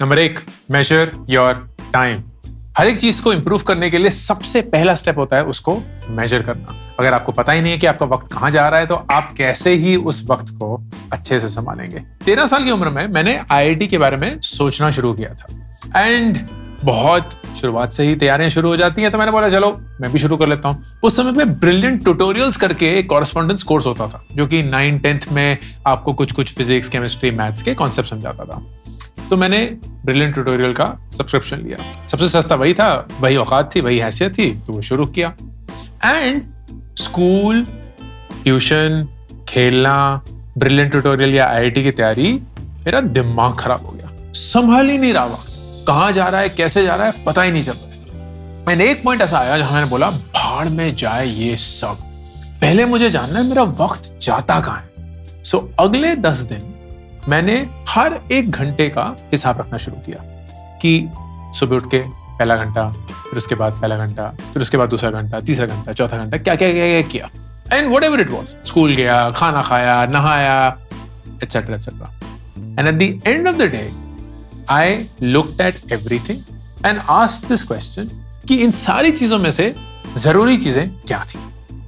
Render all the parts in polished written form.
Number 1, measure your time. हर एक चीज को इंप्रूव करने के लिए सबसे पहला स्टेप होता है उसको मेजर करना। अगर आपको पता ही नहीं है कि आपका वक्त कहाँ जा रहा है तो आप कैसे ही उस वक्त को अच्छे से संभालेंगे। 13 साल की उम्र में मैंने IIT के बारे में सोचना शुरू किया था एंड बहुत शुरुआत से ही तैयारियां शुरू हो जाती हैं, तो मैंने बोला चलो मैं भी शुरू कर लेता हूँ। उस समय पे ब्रिलियंट ट्यूटोरियल्स करके एक कॉरेस्पॉन्डेंस कोर्स होता था जो कि 9th-10th में आपको कुछ फिजिक्स, केमिस्ट्री, मैथ्स के कॉन्सेप्ट समझाता था। तो मैंने ब्रिलियंट ट्यूटोरियल का सब्सक्रिप्शन लिया। सबसे सस्ता वही था, वही औकात थी, वही हैसियत थी, तो वो शुरू किया। एंड स्कूल, ट्यूशन, खेलना, ब्रिलियंट ट्यूटोरियल या IIT की तैयारी, मेरा दिमाग खराब हो गया। संभाल ही नहीं रहा वक्त, कहाँ जा रहा है, कैसे जा रहा है, पता ही नहीं चल रहा है। एक पॉइंट ऐसा आया जहां मैंने बोला भाड़ में जाए ये सब, पहले मुझे जानना है मेरा वक्त जाता कहाँ है। सो अगले 10 दिन मैंने हर 1 घंटे का हिसाब रखना शुरू किया कि सुबह उठ के पहला घंटा, फिर उसके बाद पहला घंटा, फिर उसके बाद दूसरा घंटा, तीसरा घंटा, चौथा घंटा, क्या क्या क्या किया। And what ever it was, school गया, खाना खाया, नहाया, etcetera etcetera. And at the end of the day I looked at everything and asked this question कि इन सारी चीजों में से जरूरी चीजें क्या थी।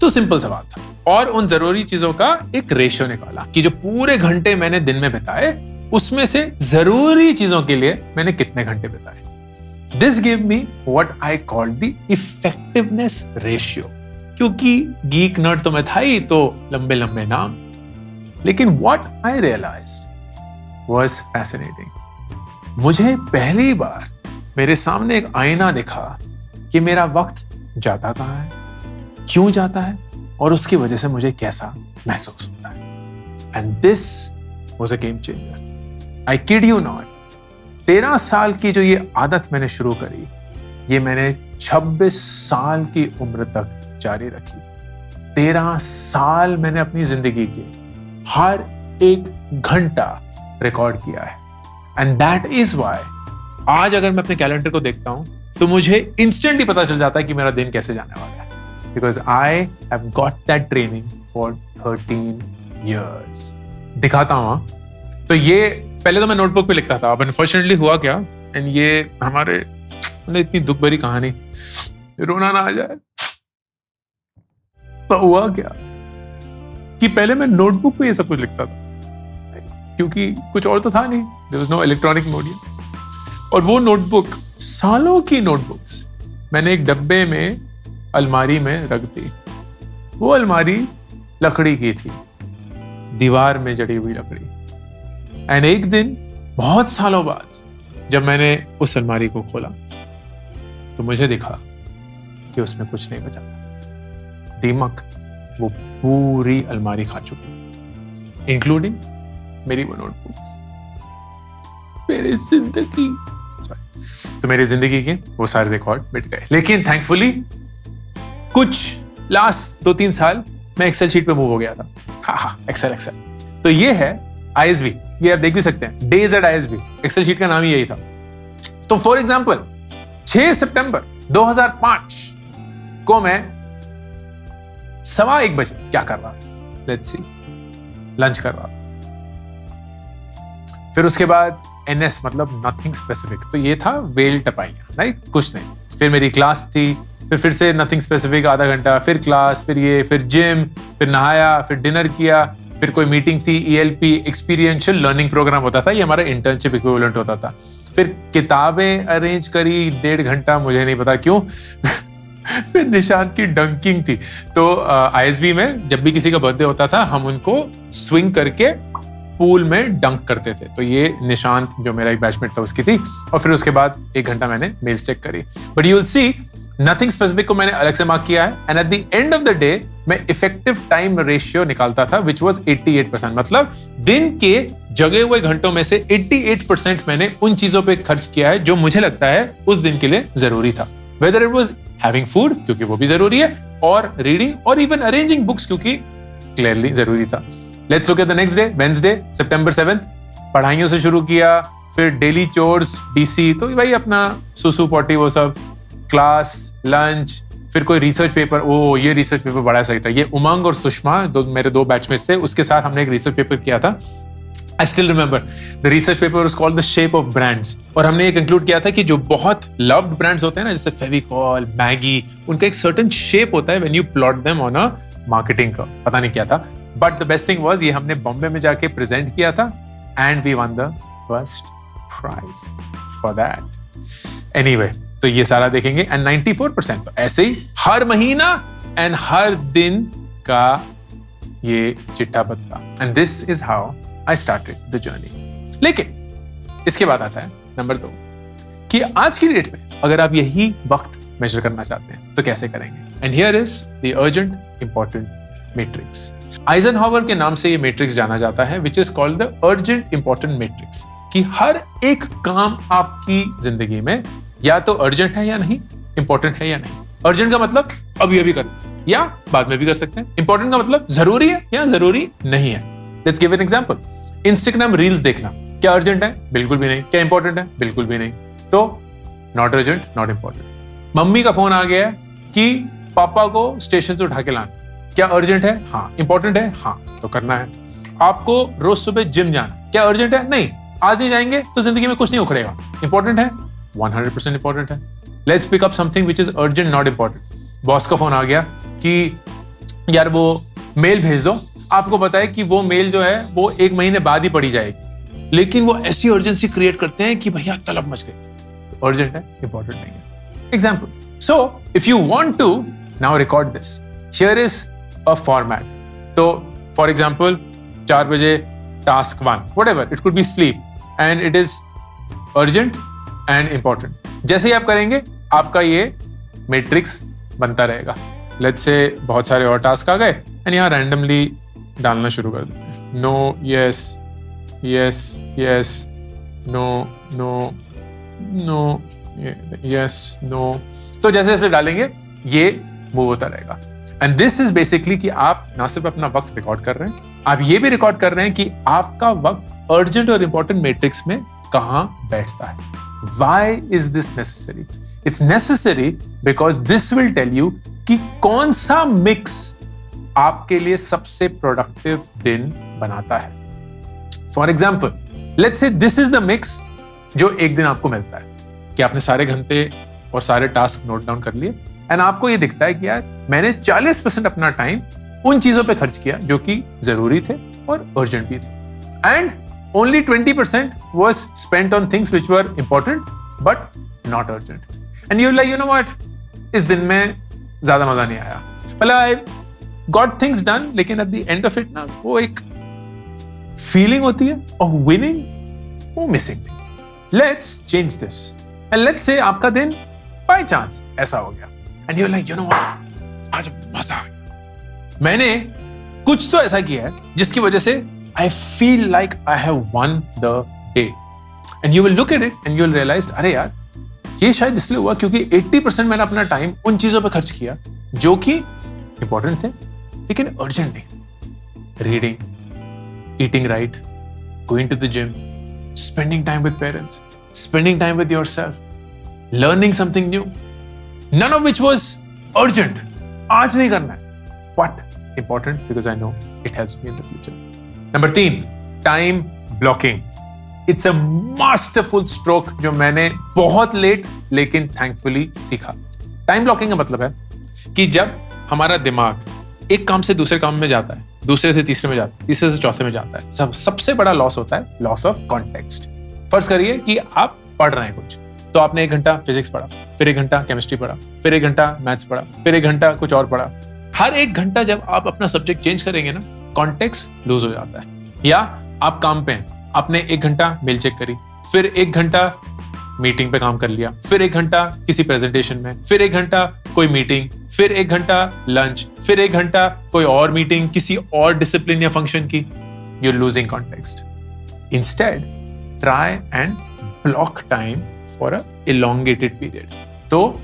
तो सिंपल सवाल था और उन जरूरी चीजों का एक रेशियो निकाला कि जो पूरे घंटे मैंने दिन में बिताए उसमें से जरूरी चीजों के लिए मैंने कितने घंटे बिताए। This give me what I called the effectiveness ratio. क्योंकि गीक नर्ड तो मैं था ही, तो लंबे लंबे नाम, लेकिन what I realized was fascinating. मुझे पहली बार मेरे सामने एक आईना दिखा कि मेरा वक्त जाता कहाँ है, क्यों जाता है और उसकी वजह से मुझे कैसा महसूस होता है। And this was a game changer. I kid you not, 13 साल की जो ये आदत मैंने शुरू करी, ये मैंने 26 साल की उम्र तक जारी रखी। 13 साल मैंने अपनी जिंदगी के हर 1 घंटा रिकॉर्ड किया है। एंड दैट इज वाई आज अगर मैं अपने कैलेंडर को देखता हूं तो मुझे इंस्टेंटली पता चल जाता है कि मेरा दिन कैसे जाने वाला है, because I have got that training for 13 years। दिखाता हूं। तो ये पहले तो मैं नोटबुक पे लिखता था, अब अनफॉर्चुनेटली हुआ क्या, एंड ये हमारे इतनी दुख भरी कहानी, रोना ना आ जाए, तो हुआ क्या कि पहले मैं नोटबुक पे ये सब कुछ लिखता था क्योंकि कुछ और तो था नहीं, there was no electronic media. और वो नोटबुक, सालों की नोटबुक्स, मैंने एक डब्बे में अलमारी में रख दी। वो अलमारी लकड़ी की थी, दीवार में जड़ी हुई लकड़ी। एंड एक दिन बहुत सालों बाद जब मैंने उस अलमारी को खोला तो मुझे दिखा कि उसमें कुछ नहीं बचा था। दीमक वो पूरी अलमारी खा चुकी थी, इंक्लूडिंग मेरी वो नोटबुक्स, मेरी जिंदगी। तो मेरी जिंदगी के वो सारे रिकॉर्ड मिट गए। लेकिन थैंकफुली कुछ लास्ट 2-3 साल मैं एक्सेल शीट पे मूव हो गया था। हाँ, एक्सेल। तो ये है ISB, ये आप देख भी सकते हैं, days at ISB, Excel sheet का नाम ही यही था। तो फॉर एग्जाम्पल 6 सितंबर 2005 को मैं 1:15 बजे क्या कर रहा था, लेट्स सी, लंच कर रहा था। फिर उसके बाद NS मतलब नथिंग स्पेसिफिक, तो ये था वेल टपाइयां, लाइक कुछ नहीं। फिर मेरी क्लास थी, फिर से नथिंग स्पेसिफिक आधा घंटा, फिर क्लास, फिर ये, फिर जिम, फिर नहाया, फिर डिनर किया, फिर कोई मीटिंग थी, ELP एक्सपीरियंशियल लर्निंग प्रोग्राम होता था, ये हमारा इंटर्नशिप इक्विवेलेंट होता था। फिर किताबें अरेंज करी 1.5 घंटा, मुझे नहीं पता क्यों। फिर निशांत की डंकिंग थी, तो ISB में जब भी किसी का बर्थडे होता था हम उनको स्विंग करके पूल में डंक करते थे। तो ये निशांत जो मेरा एक बैचमेट था उसकी थी। और फिर उसके बाद 1 घंटा मैंने मेल्स चेक करी। But you will C nothing specific को मैंने अलग से मार्क किया है। And at the end of the day मैं इफेक्टिव टाइम रेशियो निकालता था विच वाज 88%। मतलब दिन के जगे हुए घंटों में से 88% मैंने उन चीजों पे खर्च किया है जो मुझे लगता है उस दिन के लिए जरूरी था। Whether it was having food, क्योंकि वो भी जरूरी है, और रीडिंग, और इवन अरेंजिंग बुक्स, क्योंकि क्लियरली जरूरी था। Let's look at the next day, Wednesday, September 7th। पढ़ाइयों से शुरू किया, फिर डेली चोर्स, DC, तो भाई अपना सुसु पॉटी वो सब, क्लास, लंच, फिर कोई रिसर्च पेपर। ये रिसर्च पेपर बड़ा सही था। ये उमंग और सुषमा मेरे 2 बैचमेट्स थे, उसके साथ हमने एक रिसर्च पेपर किया था I still remember the research paper was called the shape of brands. और हमने ये कंक्लूड किया था कि जो बहुत loved brands होते हैं ना, जैसे फेविकॉल, मैगी, उनका एक certain shape होता है when you plot them on a marketing curve. पता नहीं क्या था, but the best thing was ये हमने बॉम्बे में जाके present किया था and we won the first prize for that. Anyway, तो ये सारा देखेंगे and 94% तो ऐसे ही हर महीना and हर दिन का ये चिट्ठा पत्ता. And this is how I started the journey. लेकिन इसके बाद आता है नंबर 2 कि आज की डेट में अगर आप यही वक्त मेजर करना चाहते हैं तो कैसे करेंगे. And here is the urgent important matrix. Eisenhower के नाम से ये मैट्रिक्स जाना जाता है, which is called the urgent important matrix, कि हर एक काम आपकी जिंदगी में या तो अर्जेंट है या नहीं, इंपॉर्टेंट है या नहीं. अर्जेंट का मतलब अभी अभी करना या बाद में भी कर सकते हैं. इंपॉर्टेंट का मतलब जरूरी है या जरूरी नहीं है. Let's give an example. Instagram reels देखना क्या अर्जेंट है? बिल्कुल भी नहीं. क्या इंपॉर्टेंट है? बिल्कुल भी नहीं. तो not urgent, not important. Mummy का फोन आ गया है कि पापा को स्टेशन से उठा के लाना, क्या अर्जेंट है? हाँ. इंपॉर्टेंट है? हाँ, तो करना है. आपको रोज सुबह जिम जाना, क्या अर्जेंट है? नहीं. आज नहीं जाएंगे तो जिंदगी में कुछ नहीं उखड़ेगा. इंपॉर्टेंट है? 100% इंपॉर्टेंट है. Let's pick up something which is urgent, not important. Boss का फोन आ गया कि यार वो मेल भेज दो. आपको पता है कि वो मेल जो है वो 1 महीने बाद ही पढ़ी जाएगी, लेकिन वो ऐसी अर्जेंसी क्रिएट करते हैं कि भैया तलब मच गई. अर्जेंट है, इंपॉर्टेंट नहीं है. Example. So if you want to now record this, here is a format. तो फॉर एग्जाम्पल 4 बजे task 1, whatever it could be sleep, and it is urgent and important. जैसे ही आप करेंगे आपका ये मैट्रिक्स बनता रहेगा. लेट्स से बहुत सारे और टास्क आ गए एंड यहाँ रैंडमली डालना शुरू कर देते हैं. No, yes, yes, yes, no, no, no, yes, no. तो जैसे जैसे डालेंगे ये मूव होता रहेगा. एंड दिस इज बेसिकली कि आप ना सिर्फ अपना वक्त रिकॉर्ड कर रहे हैं, आप ये भी रिकॉर्ड कर रहे हैं कि आपका वक्त अर्जेंट और इंपॉर्टेंट मैट्रिक्स में कहां बैठता है. Why is this necessary? It's necessary because this will tell you कि कौन सा मिक्स आपके लिए सबसे प्रोडक्टिव दिन बनाता है. For example, let's say this is the mix जो एक दिन आपको मिलता है कि आपने सारे घंटे और सारे टास्क नोट डाउन कर लिए एंड आपको ये दिखता है कि यार मैंने 40% अपना टाइम उन चीजों पे खर्च किया जो कि जरूरी थे और अर्जेंट भी थे, and only 20% was spent on things which were important but not urgent. And you're like, you know what, इस दिन में ज्यादा मजा नहीं आया. मतलब I got things done, लेकिन at the end of it ना वो एक feeling होती है of winning, वो missing थी. Let's change this. And let's say आपका दिन by chance ऐसा हो गया and you're like, you know what, आज मजा आ गया. मैंने कुछ तो ऐसा किया है जिसकी वजह से I feel like I have won the day. And you will look at it and you will realize, अरे यार ये शायद इसलिए हुआ क्योंकि 80% मैंने अपना टाइम उन चीजों पे खर्च किया जो कि इंपॉर्टेंट थे लेकिन अर्जेंट नहीं. Reading, eating right, going to the gym, spending time with parents, spending time with yourself, learning something new, none of which was urgent. आज नहीं करना है, but important because I know it helps me in the future. Number 3, time blocking. It's a masterful stroke जो मैंने बहुत late लेकिन thankfully सीखा. Time blocking का मतलब है कि जब हमारा दिमाग एक काम से दूसरे काम में जाता है, दूसरे से तीसरे में जाता है, तीसरे से चौथे में जाता है, सबसे बड़ा लॉस होता है लॉस ऑफ कॉन्टेक्स्ट. फर्ज करिए कि आप पढ़ रहे हैं कुछ, तो आपने 1 घंटा फिजिक्स पढ़ा, फिर 1 घंटा केमिस्ट्री पढ़ा, फिर 1 घंटा मैथ्स पढ़ा, फिर 1 घंटा कुछ और पढ़ा. हर 1 घंटा जब आप अपना सब्जेक्ट चेंज करेंगे ना, कॉन्टेक्स्ट लूज हो जाता है. या आप काम पे हैं, आपने 1 घंटा मेल चेक करी, फिर 1 घंटा मीटिंग पे काम कर लिया, फिर 1 घंटा किसी प्रेजेंटेशन में, फिर 1 घंटा कोई मीटिंग, फिर 1 घंटा लंच, फिर 1 घंटा कोई और मीटिंग किसी और डिसिप्लिन या फंक्शन की. You are losing context. Instead try and block time for a elongated period. तो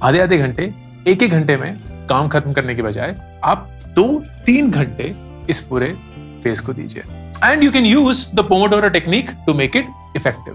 आधे घंटे, 1 घंटे में काम खत्म करने के बजाय आप 2-3 घंटे इस पूरे फेज को दीजिए. And you can use the Pomodoro technique to make it effective.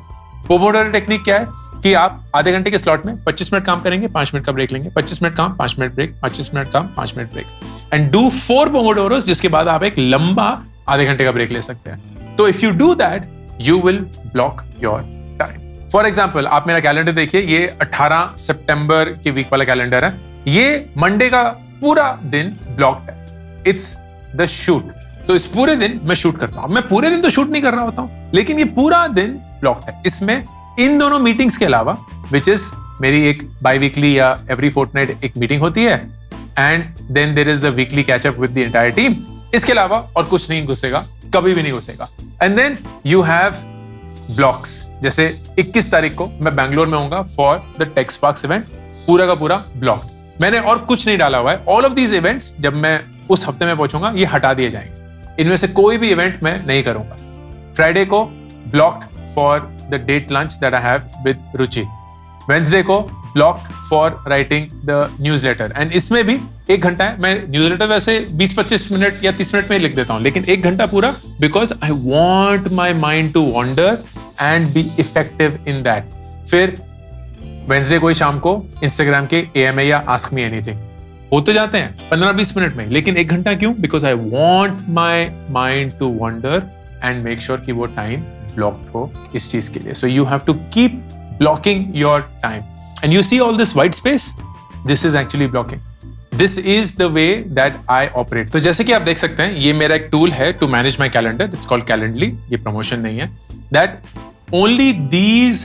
Pomodoro technique क्या है कि आप आधे घंटे के स्लॉट में 25 मिनट काम करेंगे, 5 मिनट का ब्रेक लेंगे, 25 मिनट काम, 5 मिनट ब्रेक, 25 मिनट काम, 5 minute break, and do 4 Pomodoros, जिसके बाद आप एक लंबा आधे घंटे का ब्रेक ले सकते हैं. तो if you do that you will block your time. For example, आप मेरा कैलेंडर देखिए, ये 18 सितंबर के वीक वाला कैलेंडर है। ये मंडे का पूरा दिन ब्लॉक्ड है। It's the shoot. तो इस पूरे दिन मैं शूट करता हूं। मैं पूरे दिन तो शूट नहीं कर रहा होता हूं, लेकिन ये पूरा दिन ब्लॉक्ड है। इसमें इन दोनों मीटिंग्स के अलावा, विच इज मेरी एक बाई वीकली या एवरी फोर्टनाइट एक मीटिंग होती है, and then there is the weekly catch up with the entire team. इसके अलावा और कुछ नहीं घुसेगा, कभी भी नहीं घुसेगा। And then you have blocks. जैसे 21 तारीख को मैं बैंगलोर में होऊंगा for the Tech Sparks event, पूरा का पूरा ब्लॉक्ड। मैंने और कुछ नहीं डाला हुआ है। ऑल ऑफ दीज इवेंट्स जब मैं उस हफ्ते में पहुंचूंगा ये हटा दिए जाएंगे। इनमें से कोई भी इवेंट मैं नहीं करूंगा। फ्राइडे को blocked for the date lunch that I have with Ruchi. Wednesday को blocked for writing the newsletter, and इसमें भी 1 घंटा है। मैं न्यूज़लेटर वैसे 20-25 मिनट या 30 मिनट में लिख देता हूं, लेकिन 1 घंटा पूरा, because I want my mind to wander and be effective in that. फिर वेंसडे को ही शाम को इंस्टाग्राम के AMA या आस्क मी एनीथिंग हो तो जाते हैं 15-20 मिनट में, लेकिन 1 घंटा क्यों? Because I want my mind to wander and make sure कि वो टाइम ब्लॉक्ड हो इस चीज के लिए। So you have to keep blocking your time, and you see all this white space, this is actually blocking. This is the way that I operate. तो जैसे कि आप देख सकते हैं, ये मेरा एक टूल है to manage my calendar. It's called Calendly. ये प्रमोशन नहीं है। That only these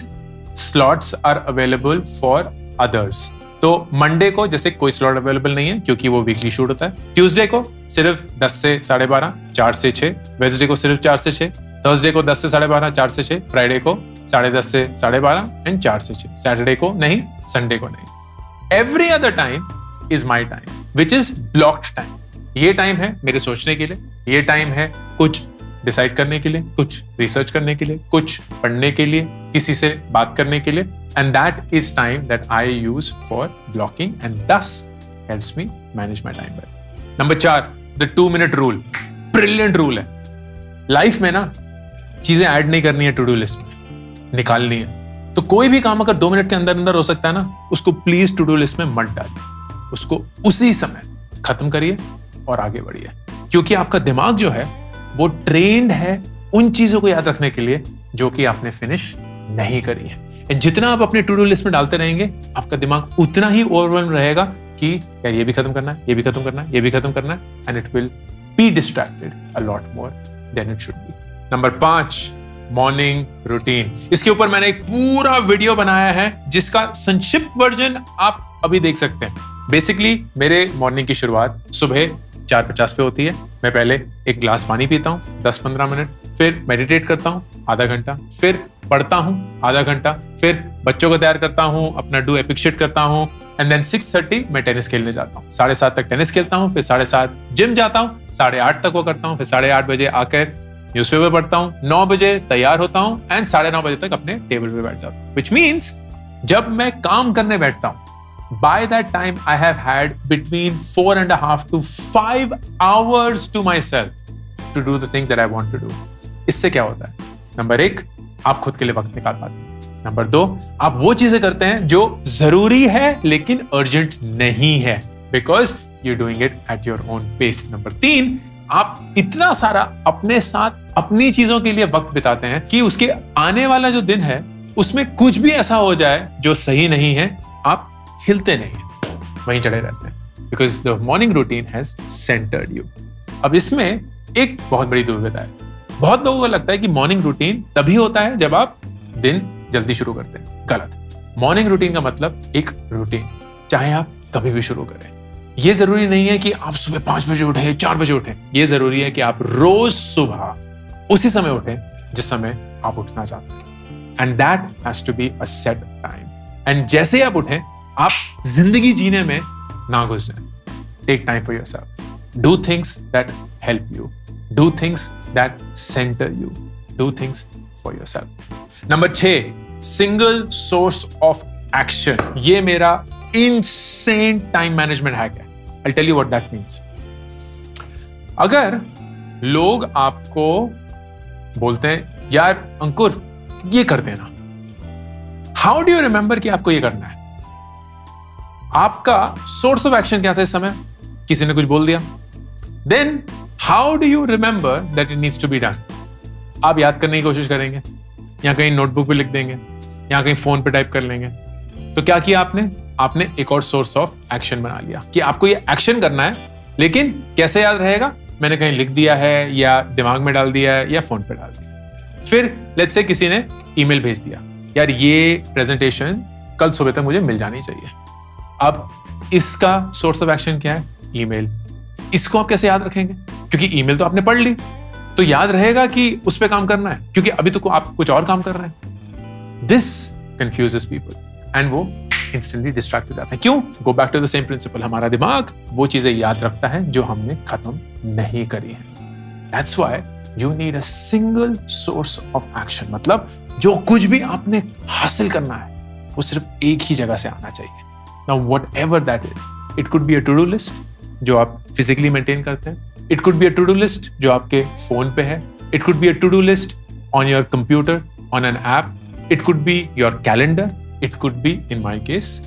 slots are available for others. तो मंडे को जैसे कोई स्लॉट अवेलेबल नहीं है क्योंकि वो वीकली शूट होता है। ट्यूसडे को सिर्फ 10 से 12:30, 4 से 6। वेडनेसडे को सिर्फ 4 से 6। थर्सडे को 10 से 12:30, 4 से 6। फ्राइडे को 10:30 से 12:30 एंड 4 से 6। सैटरडे को नहीं, संडे को नहीं। Every other time is my time which is blocked time. ये टाइम है मेरे सोचने के लिए, ये टाइम है कुछ डिसाइड करने के लिए, कुछ रिसर्च करने के लिए, कुछ पढ़ने के लिए, किसी से बात करने के लिए, and that is time that I use for blocking and this helps me manage my time better. Number 4, the 2 minute rule. Brilliant rule है। लाइफ में ना चीजें ऐड नहीं करनी है टू डू लिस्ट में, निकालनी है। तो कोई भी काम अगर 2 मिनट के अंदर अंदर हो सकता है ना, उसको प्लीज टू डू लिस्ट में मत डालिए, उसको उसी समय खत्म करिए और आगे बढ़िए। क्योंकि आपका दिमाग जो है वो ट्रेंड है उन चीजों को याद रखने के लिए जो कि आपने फिनिश नहीं करी है। जितना आप अपने टू डू लिस्ट में डालते रहेंगे, आपका दिमाग उतना ही ओवरवेल्म रहेगा कि यार ये भी खत्म करना है, ये भी खत्म करना है, ये भी खत्म करना है, and it will be distracted a lot more than it should be. Number 5, morning routine. इसके ऊपर मैंने एक पूरा वीडियो बनाया है जिसका संक्षिप्त वर्जन आप अभी देख सकते हैं। बेसिकली मेरे मॉर्निंग की शुरुआत सुबह 4:50 पे होती है। मैं पहले एक ग्लास पानी पीता हूँ 10-15 मिनट, फिर मेडिटेट करता हूँ आधा घंटा, फिर पढ़ता हूँ आधा घंटा, फिर बच्चों को तैयार करता हूँ, अपना डू एपिक शीट करता हूँ, एंड देन 6:30 मैं टेनिस खेलने जाता हूँ। 7:30 तक टेनिस खेलता हूँ, फिर 7:30 जिम जाता हूँ, 8:30 तक वो करता हूँ, फिर 8:30 बजे आकर न्यूज़पेपर पढ़ता हूँ, 9 बजे तैयार होता हूँ, एंड 9:30 बजे तक अपने टेबल पे बैठ जाता हूँ। विच मीन्स जब मैं काम करने बैठता हूँ, by that time I have had between 4.5 to 5 hours to myself to do the things that I want to do. इससे क्या होता है? नंबर 1, आप खुद के लिए वक्त निकाल पाते हैं। नंबर 2, आप वो चीजें करते हैं जो जरूरी है लेकिन अर्जेंट नहीं है, because you doing it at your own pace. Number 3, आप इतना सारा अपने साथ अपनी चीजों के लिए वक्त बिताते हैं कि उसके आने वाला जो दिन है उसमें कुछ भी ऐसा हो जाए जो सही नहीं है, आप हिलते नहीं हैं, वहीं चढ़े रहते हैं, because the morning routine has centred you. अब इसमें एक बहुत बड़ी दुविधा है। बहुत लोगों को लगता है कि मॉर्निंग रूटीन तभी होता है जब आप दिन जल्दी शुरू करते हैं। गलत। मॉर्निंग रूटीन का मतलब एक रूटीन, चाहे आप कभी भी शुरू करें। ये जरूरी नहीं है कि आप सुबह 5 बजे उठे, 4 बजे उठे। ये जरूरी है कि आप रोज सुबह उसी समय उठे जिस समय आप उठना चाहते हैं, and that has to be a set time. And जैसे आप उठें, आप जिंदगी जीने में ना घुस जाएं। Take time for yourself, do things that help you, do things that center you, do things for yourself. Number 6, single source of action. ये मेरा इनसेन टाइम मैनेजमेंट हैक है। I'll tell you what that means. अगर लोग आपको बोलते हैं यार अंकुर ये कर देना, हाउ डू यू रिमेंबर कि आपको ये करना है? आपका सोर्स ऑफ एक्शन क्या था इस समय? किसी ने कुछ बोल दिया। Then how do you remember that it needs to be done? आप याद करने की कोशिश करेंगे, या कहीं नोटबुक पे लिख देंगे, या कहीं फोन पे टाइप कर लेंगे। तो क्या किया आपने एक और सोर्स ऑफ एक्शन बना लिया कि आपको ये एक्शन करना है, लेकिन कैसे याद रहेगा? मैंने कहीं लिख दिया है, या दिमाग में डाल दिया है, या फोन पे डाल दिया। फिर लेट्स से किसी ने ईमेल भेज दिया, यार ये प्रेजेंटेशन कल सुबह तक मुझे मिल जानी चाहिए। अब इसका सोर्स ऑफ एक्शन क्या है? ईमेल। इसको आप कैसे याद रखेंगे? क्योंकि ईमेल तो आपने पढ़ ली, तो याद रहेगा कि उस पर काम करना है, क्योंकि अभी तो आप कुछ और काम कर रहे हैं। दिस कंफ्यूजेस पीपल एंड वो इंस्टेंटली डिस्ट्रैक्ट हो जाते हैं। क्यों? Go back to the same principle. हमारा दिमाग वो चीजें याद रखता है जो हमने खत्म नहीं करी है। That's why you need a single source of action. मतलब जो कुछ भी आपने हासिल करना है वो सिर्फ एक ही जगह से आना चाहिए। Now whatever that is, it could be a to do list जो आप फिजिकली मेंटेन करते हैं, it could be a to do list जो आपके फोन पे है, it could be a to do list on your computer on an app, it could be your calendar, it could be in my case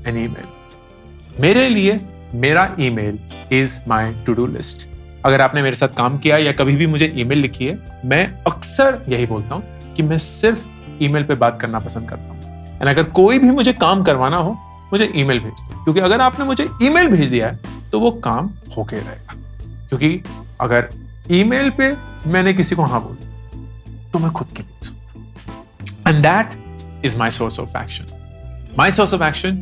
an email. मेरे लिए मेरा email is my to do list. अगर आपने मेरे साथ काम किया या कभी भी मुझे ईमेल लिखी है, मैं अक्सर यही बोलता हूं कि मैं सिर्फ ईमेल पे बात करना पसंद करता हूं। एंड अगर कोई भी मुझे काम करवाना हो, मुझे ईमेल भेज दो, क्योंकि अगर आपने मुझे ईमेल भेज दिया है तो वो काम होके रहेगा। क्योंकि अगर ईमेल पे मैंने किसी को हाँ बोल दिया तो मैं खुद की नहीं सुनता। And that is my source of action. My source of action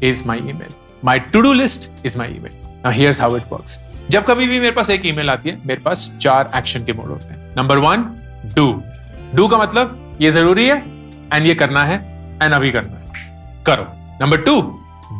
is my email. My to-do list is my email. Now here's how it works. जब कभी भी मेरे पास एक ईमेल आती है, मेरे पास 4 एक्शन के मोड होते हैं। नंबर 1, डू का मतलब ये जरूरी है एंड ये करना है एंड अभी करना है, करो। नंबर 2,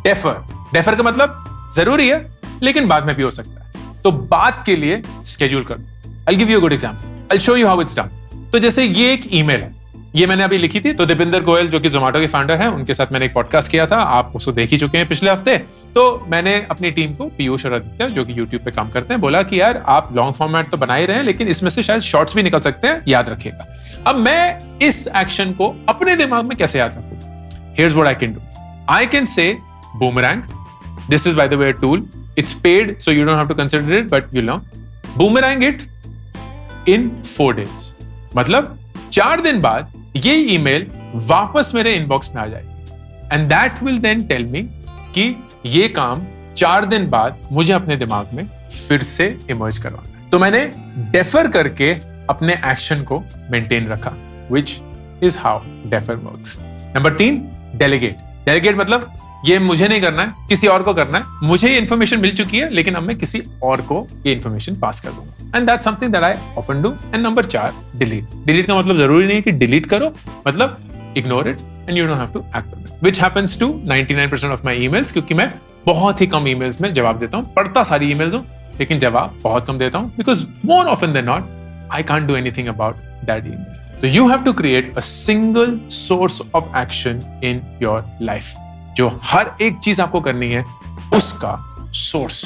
डेफर का मतलब जरूरी है लेकिन बाद में भी हो सकता है, तो बाद के लिए स्केड्यूल करो। I'll give you a good example. I'll show you how it's done. तो जैसे ये एक ईमेल है, ये मैंने अभी लिखी थी, तो दीपिंदर गोयल जो कि जोमेटो के फाउंडर हैं, उनके साथ मैंने एक पॉडकास्ट किया था, आप उसको देख ही चुके हैं पिछले हफ्ते। तो मैंने अपनी टीम को, पीयूष और आदित्य जो कि यूट्यूब पे काम करते हैं, बोला कि यार आप लॉन्ग फॉर्मेट तो बना ही रहे हैं, लेकिन इसमें से शायद शॉर्ट्स भी निकल सकते हैं, याद रखिएगा। अब मैं इस एक्शन को अपने दिमाग में कैसे याद रखूं? Here's what I can do. I can say boomerang. This is by the way a tool. It's paid, so you don't have to consider it, but you know. Boomerang it in 4 days. मतलब 4 दिन बाद ये email वापस मेरे inbox में आ जाएगी and that will then tell me कि ये काम 4 दिन बाद मुझे अपने दिमाग में फिर से इमर्ज करवाना है। तो मैंने डेफर करके अपने एक्शन को मेंटेन रखा, which is how defer works. Number 3, delegate मतलब ये मुझे नहीं करना है, किसी और को करना है। मुझे ये इन्फॉर्मेशन मिल चुकी है लेकिन अब मैं किसी और को ये इन्फॉर्मेशन पास कर दूंगा, and that's something that I often do. And number 4, delete का मतलब जरूरी नहीं है कि डिलीट करो, मतलब ignore it and you don't have to act on it, which happens to 99% of my emails, क्योंकि मैं बहुत ही कम ईमेल्स में जवाब देता हूं। पढ़ता सारी ईमेल्स हूं लेकिन जवाब बहुत कम देता हूं, because more often than not I can't do anything about that email. तो you have to create a single source of action in your life. जो हर एक चीज आपको करनी है उसका सोर्स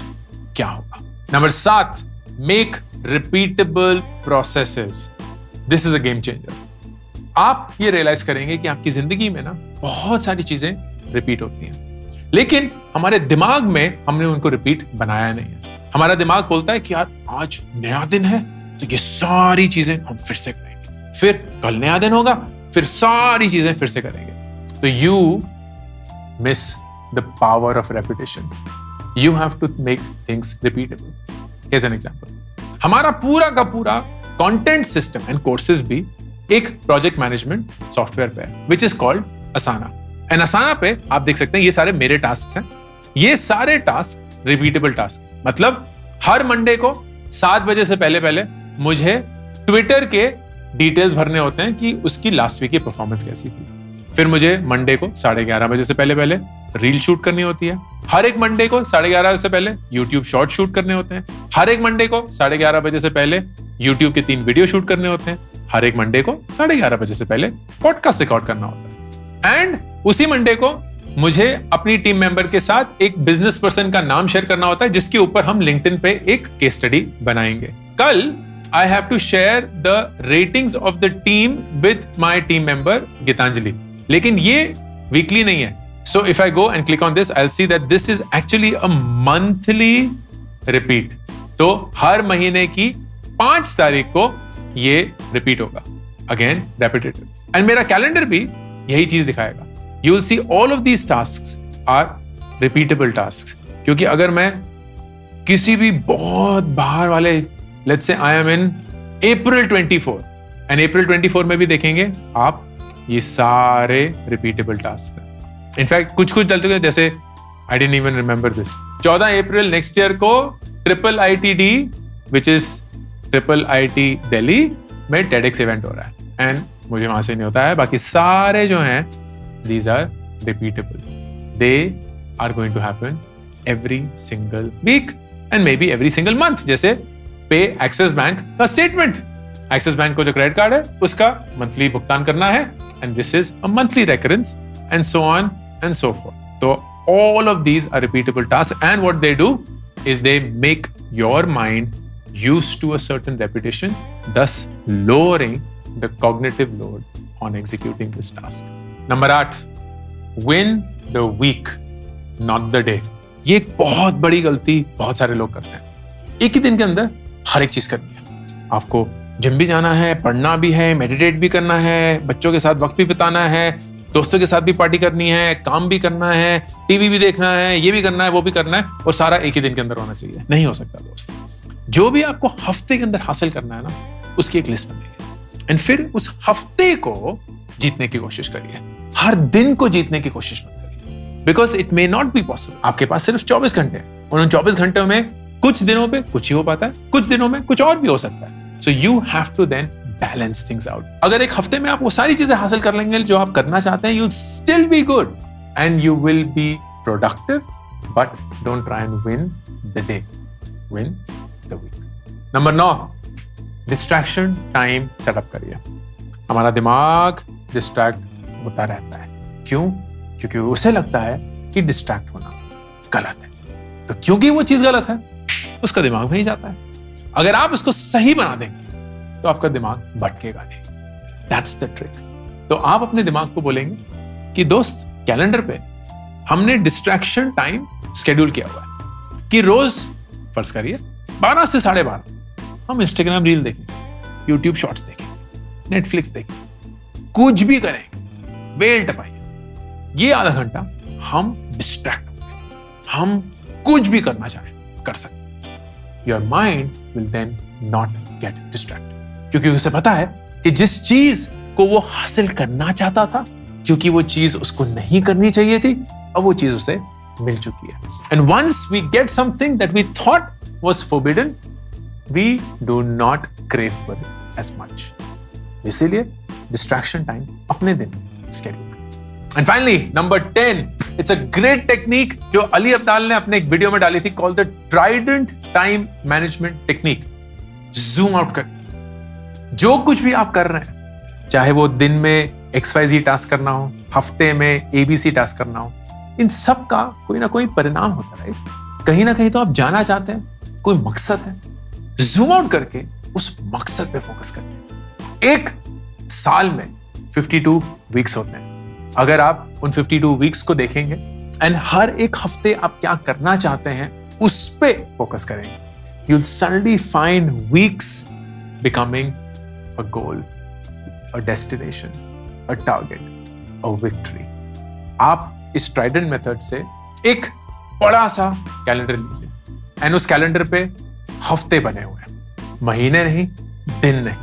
क्या होगा? Number 7, make repeatable processes. This is a game changer. आप ये रियलाइज करेंगे कि आपकी जिंदगी में ना बहुत सारी चीजें रिपीट होती हैं, लेकिन हमारे दिमाग में हमने उनको रिपीट बनाया नहीं है। हमारा दिमाग बोलता है कि यार आज नया दिन है तो ये सारी चीजें हम फिर से करेंगे, फिर कल नया दिन होगा, फिर सारी चीजें फिर से करेंगे। तो you miss the power of repetition. You have to make things repeatable. Here's an example. हमारा पूरा का पूरा content system and courses भी एक project management software पे है, which is called Asana. And Asana पे आप देख सकते हैं ये सारे मेरे tasks हैं। ये सारे task repeatable task हैं। मतलब हर मंडे को 7 बजे से पहले मुझे ट्विटर के डिटेल्स भरने होते हैं कि उसकी लास्ट वीक की परफॉर्मेंस कैसी थी। फिर मुझे मंडे को 11:30 बजे से पहले रील शूट करनी होती है। हर एक मंडे को 11:30 से पहले यूट्यूब शॉर्ट शूट करने होते हैं। हर एक मंडे को 11:30 बजे से पहले यूट्यूब के 3 वीडियो शूट करने होते हैं। हर एक मंडे को 11:30 बजे से पहले पॉडकास्ट रिकॉर्ड करना होता है। एंड उसी मंडे को मुझे अपनी टीम मेंबर के साथ एक बिजनेस पर्सन का नाम शेयर करना होता है जिसके ऊपर हम लिंक्डइन पे एक केस स्टडी बनाएंगे। कल I have to share the ratings of the team with my team member Geetanjali, लेकिन ये वीकली नहीं है। So if I go and click on this, I will see that this is actually a monthly repeat. तो हर महीने की 5 तारीख को ये रिपीट होगा, अगेन रेपिटेटिव। एंड मेरा कैलेंडर भी यही चीज दिखाएगा। You will see all of these tasks are repeatable tasks, क्योंकि अगर मैं किसी भी बहुत बाहर वाले, let's say I am in April 24 and April 24 में भी देखेंगे आप, ये सारे रिपीटेबल टास्क हैं। इनफैक्ट कुछ डल चुके हैं, जैसे I didn't even remember this, 14 April next year को triple IITD which is triple IIT Delhi में TEDx इवेंट हो रहा है, एंड मुझे वहां से नहीं होता है। बाकी सारे जो हैं these are repeatable, they are going to happen every single week and maybe every single month। जैसे पे एक्सिस बैंक का स्टेटमेंट, एक्सिस बैंक को जो क्रेडिट कार्ड है उसका मंथली भुगतान करना है, and this is a monthly recurrence and so on and so fourth. तो all of these are repeatable tasks, and what they do is they make your mind used to a certain repetition, thus lowering the cognitive load on executing this task. Number 8, win the week, not the day. ये एक बहुत बड़ी गलती बहुत सारे लोग करते हैं। एक ही दिन के अंदर हर एक चीज करनी है। आपको जिम भी जाना है, पढ़ना भी है, मेडिटेट भी करना है, बच्चों के साथ वक्त भी बिताना है, दोस्तों के साथ भी पार्टी करनी है, काम भी करना है, टीवी भी देखना है, ये भी करना है, वो भी करना है, और सारा एक ही दिन के अंदर होना चाहिए। नहीं हो सकता दोस्त। जो भी आपको हफ्ते के अंदर हासिल करना है ना, उसकी एक लिस्ट बनाइए, एंड फिर उस हफ्ते को जीतने की कोशिश करिए। हर दिन को जीतने की कोशिश मत करिए, because it may not be possible. आपके पास सिर्फ 24 घंटे हैं, और उन 24 घंटों में कुछ दिनों पे कुछ ही हो पाता है, कुछ दिनों में कुछ और भी हो सकता है। So you have to then balance things out. अगर एक हफ्ते में आप वो सारी चीजें हासिल कर लेंगे जो आप करना चाहते हैं, you will still be good and you will be productive, but don't try and win the day, win the week. Number 9, distraction time setup करिए। हमारा दिमाग डिस्ट्रैक्ट होता रहता है। क्यों? क्योंकि उसे लगता है कि डिस्ट्रैक्ट होना गलत है। तो क्योंकि वो चीज गलत है, उसका दिमाग वहीं जाता है। अगर आप इसको सही बना देंगे तो आपका दिमाग भटकेगा नहीं। That's the trick. तो आप अपने दिमाग को बोलेंगे कि दोस्त, कैलेंडर पे हमने डिस्ट्रैक्शन टाइम शेड्यूल किया हुआ है कि रोज फर्ज करिए 12 से 12:30 हम इंस्टाग्राम रील देखेंगे, यूट्यूब शॉर्ट्स देखेंगे, नेटफ्लिक्स देखेंगे, कुछ भी करेंगे, बेल टपाइए। ये आधा घंटा हम डिस्ट्रैक्ट होंगे, हम कुछ भी करना चाहें कर सकते हैं। Your mind will then not get distracted, क्योंकि उसे पता है कि जिस चीज को वो हासिल करना चाहता था, क्योंकि वो चीज उसको नहीं करनी चाहिए थी, अब वो चीज उसे मिल चुकी है। And once we get something that we thought was forbidden, we do not crave for it as much. इसीलिए डिस्ट्रैक्शन टाइम अपने दिन शेड्यूल करें। And finally number 10, it's a great technique जो अली अब्दाल ने अपने एक वीडियो में डाली थी, called the Trident time management technique. Zoom out कर, जो कुछ भी आप कर रहे हैं, चाहे वो दिन में XYZ टास्क करना हो, हफ्ते में ABC टास्क करना हो, इन सब का कोई ना कोई परिणाम होता है। कहीं ना कहीं तो आप जाना चाहते हैं, कोई मकसद है। जूम आउट करके उस मकसद पे फोकस करिए। एक साल में 52 वीक्स होते हैं। अगर आप उन 52 वीक्स को देखेंगे एंड हर एक हफ्ते आप क्या करना चाहते हैं उस पे फोकस करेंगे, you'll suddenly find weeks becoming a goal, a destination, a target, a victory. आप इस ट्राइडेंट मेथड से एक बड़ा सा कैलेंडर लीजिए, एंड उस कैलेंडर पे हफ्ते बने हुए हैं, महीने नहीं, दिन नहीं,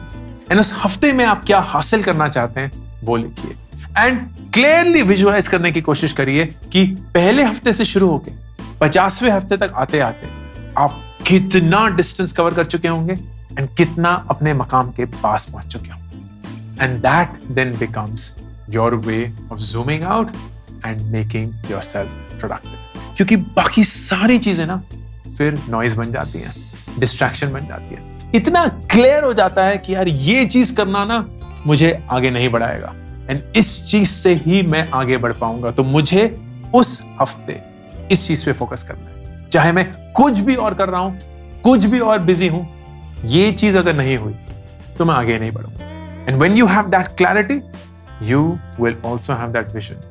एंड उस हफ्ते में आप क्या हासिल करना चाहते हैं वो लिखिए, एंड क्लियरली विजुअलाइज करने की कोशिश करिए कि पहले हफ्ते से शुरू होके 50वें हफ्ते तक आते आते आप कितना डिस्टेंस कवर कर चुके होंगे एंड कितना अपने मकाम के पास पहुंच चुके होंगे। And that then becomes your way of zooming out and making yourself productive. क्योंकि बाकी सारी चीजें ना फिर नॉइज बन जाती हैं, डिस्ट्रैक्शन बन जाती है। इतना क्लियर हो जाता है कि यार ये चीज करना ना मुझे आगे नहीं बढ़ाएगा, एंड इस चीज से ही मैं आगे बढ़ पाऊंगा। तो मुझे उस हफ्ते इस चीज पे फोकस करना है, चाहे मैं कुछ भी और कर रहा हूं, कुछ भी और बिजी हूं, ये चीज अगर नहीं हुई तो मैं आगे नहीं बढ़ूंगा। And when you have that clarity, you will also have that vision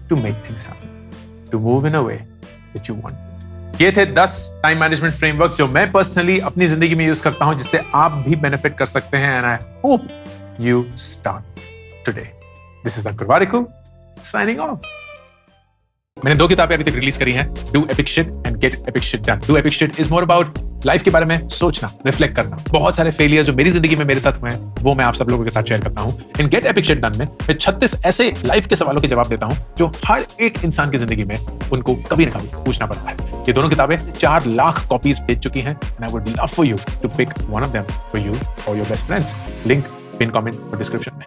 to make things happen, to move in a way that you want. ये थे 10 टाइम मैनेजमेंट फ्रेमवर्क जो मैं पर्सनली अपनी जिंदगी में यूज करता हूं, जिससे आप भी बेनिफिट कर सकते हैं। And I hope you start today. This is Ankur Warikoo signing off. मैंने 2 किताबें अभी तक रिलीज करी हैं, do epic shit and gate epic shit done. Do epic shit is more about life के बारे में सोचना, रिफ्लेक्ट करना। बहुत सारे फेलियर जो मेरी जिंदगी में मेरे साथ हुए हैं वो मैं आप सब लोगों के साथ शेयर करता हूं। इन गेट एपिक शिट डन में मैं 36 ऐसे लाइफ के सवालों के जवाब देता हूं जो हर एक इंसान की जिंदगी में उनको कभी ना कभी पूछना पड़ता है। ये दोनों किताबें 4 लाख कॉपीज बेच चुकी हैं and I would love for you to pick one of them for you और your best friends. Link pin comment और डिस्क्रिप्शन में।